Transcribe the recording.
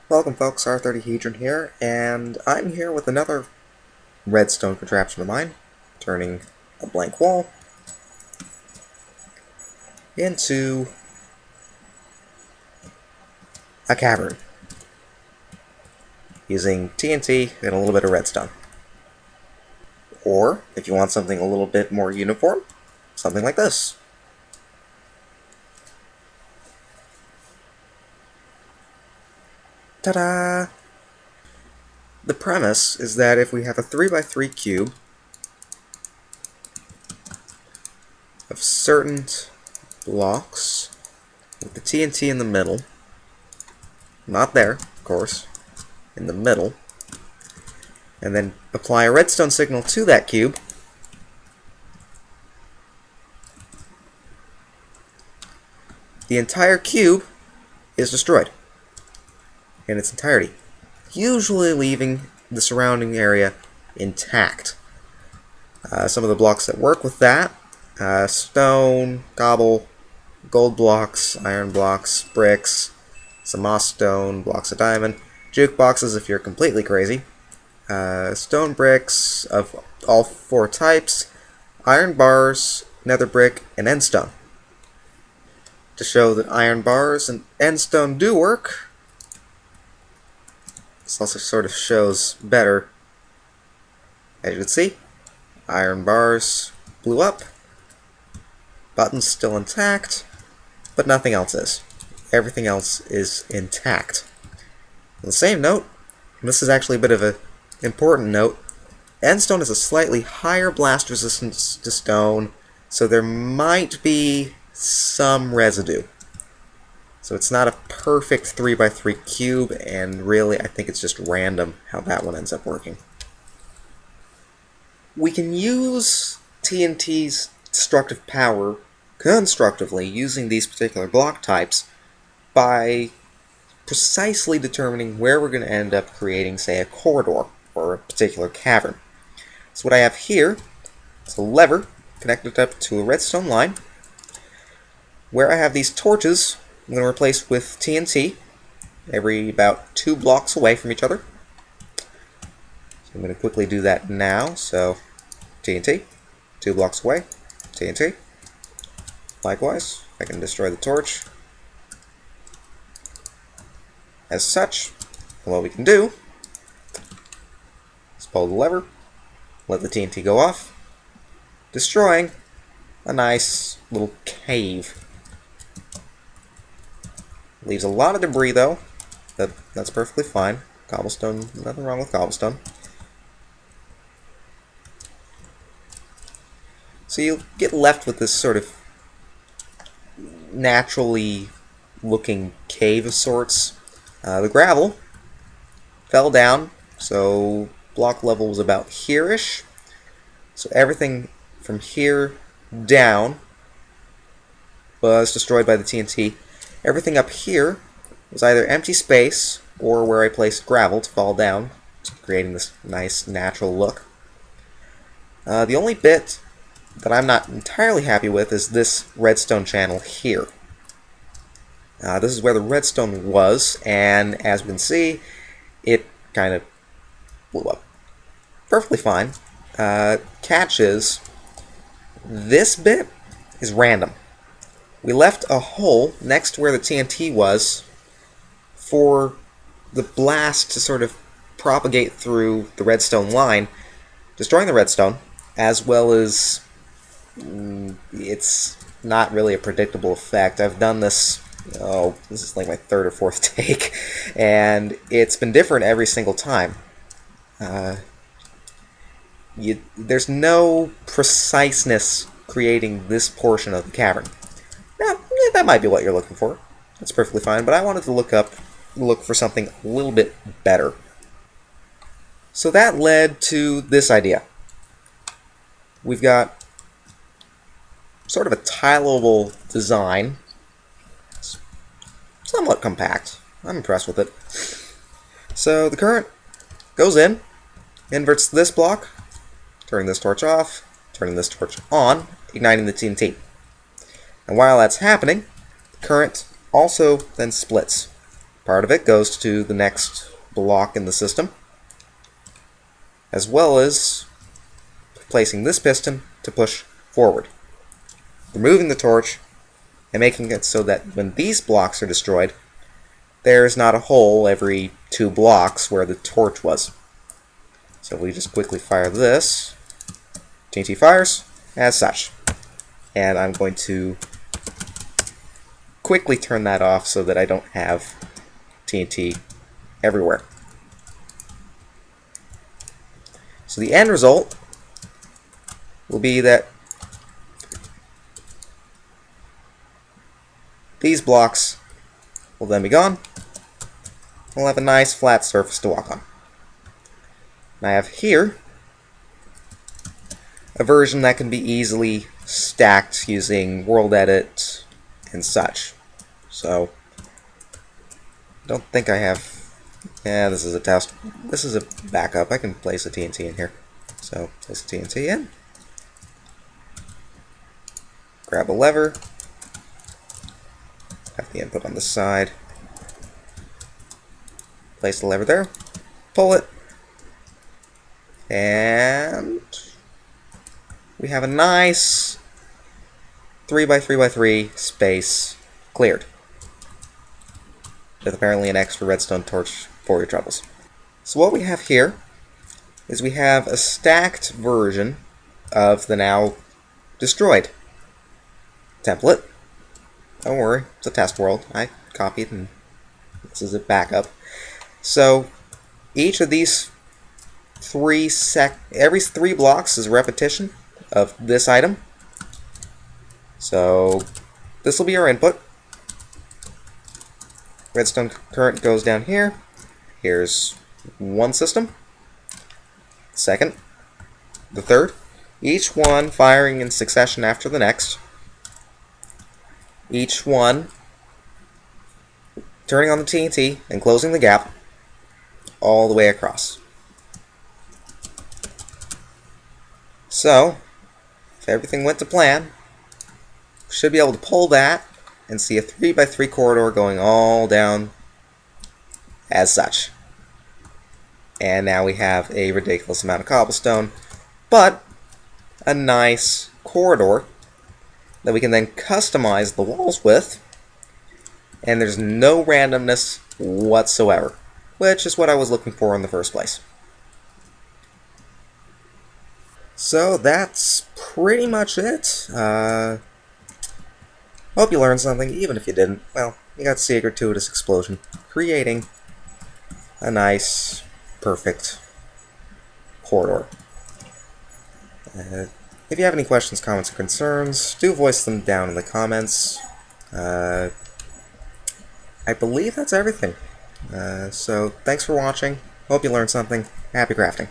Welcome folks, R30Hedron here, and I'm here with another redstone contraption of mine, turning a blank wall into a cavern, using TNT and a little bit of redstone. Or, if you want something a little bit more uniform, something like this. Ta-da! The premise is that if we have a 3x3 cube of certain blocks with the TNT in the middle, not there, of course, in the middle, and then apply a redstone signal to that cube, the entire cube is destroyed in its entirety, usually leaving the surrounding area intact. Some of the blocks that work with that: stone, cobble, gold blocks, iron blocks, bricks, some moss stone, blocks of diamond, jukeboxes if you're completely crazy, stone bricks of all four types, iron bars, nether brick, and endstone. To show that iron bars and endstone do work, this also sort of shows better. As you can see, iron bars blew up, buttons still intact, but nothing else is. Everything else is intact. On the same note, and this is actually a bit of an important note, endstone has a slightly higher blast resistance to stone, so there might be some residue. So it's not a perfect 3x3 cube, and really I think it's just random how that one ends up working. We can use TNT's destructive power constructively using these particular block types by precisely determining where we're going to end up creating, say, a corridor or a particular cavern. So what I have here is a lever connected up to a redstone line where I have these torches I'm going to replace with TNT every about 2 blocks away from each other. So I'm going to quickly do that now. So TNT, 2 blocks away, TNT. Likewise, I can destroy the torch. As such, what we can do is pull the lever, let the TNT go off, destroying a nice little cave. Leaves a lot of debris though, that's perfectly fine. Cobblestone, nothing wrong with cobblestone. So you get left with this sort of naturally looking cave of sorts. The gravel fell down, so block level was about here-ish. So everything from here down was destroyed by the TNT. Everything up here was either empty space or where I placed gravel to fall down, creating this nice natural look. The only bit that I'm not entirely happy with is this redstone channel here. This is where the redstone was, and as we can see, it kind of blew up. Perfectly fine. Catch is, this bit is random. We left a hole next to where the TNT was for the blast to sort of propagate through the redstone line, destroying the redstone, as well as it's not really a predictable effect. I've done this, this is like my 3rd or 4th take, and it's been different every single time. There's no preciseness creating this portion of the cavern. Now, that might be what you're looking for. That's perfectly fine, but I wanted to look for something a little bit better. So that led to this idea. We've got sort of a tileable design. It's somewhat compact. I'm impressed with it. So the current goes in, inverts this block, turning this torch off, turning this torch on, igniting the TNT. And while that's happening, the current also then splits. Part of it goes to the next block in the system, as well as placing this piston to push forward, removing the torch, and making it so that when these blocks are destroyed, there's not a hole every 2 blocks where the torch was. So we just quickly fire this. TNT fires as such. And I'm going to quickly turn that off so that I don't have TNT everywhere. So the end result will be that these blocks will then be gone. We'll have a nice flat surface to walk on. And I have here a version that can be easily stacked using world edit and such. So don't think I have. Yeah, this is a test. This is a backup. I can place a TNT in here. So place a TNT in. Grab a lever. Have the input on the side. Place the lever there. Pull it. And we have a nice 3x3x3 space cleared, with apparently an extra redstone torch for your troubles. So what we have here is we have a stacked version of the now destroyed template. Don't worry, it's a test world. I copied and this is a backup. So each of these every 3 blocks is a repetition of this item. So this will be our input. Redstone current goes down here. Here's one system. Second. The third. Each one firing in succession after the next. Each one turning on the TNT and closing the gap all the way across. So, if everything went to plan, we should be able to pull that and see a 3x3 corridor going all down as such. And now we have a ridiculous amount of cobblestone, but a nice corridor that we can then customize the walls with, and there's no randomness whatsoever, which is what I was looking for in the first place. So that's pretty much it. Hope you learned something, even if you didn't. Well, you got to see a gratuitous explosion, creating a nice, perfect corridor. If you have any questions, comments, or concerns, do voice them down in the comments. I believe that's everything. So thanks for watching. Hope you learned something. Happy crafting.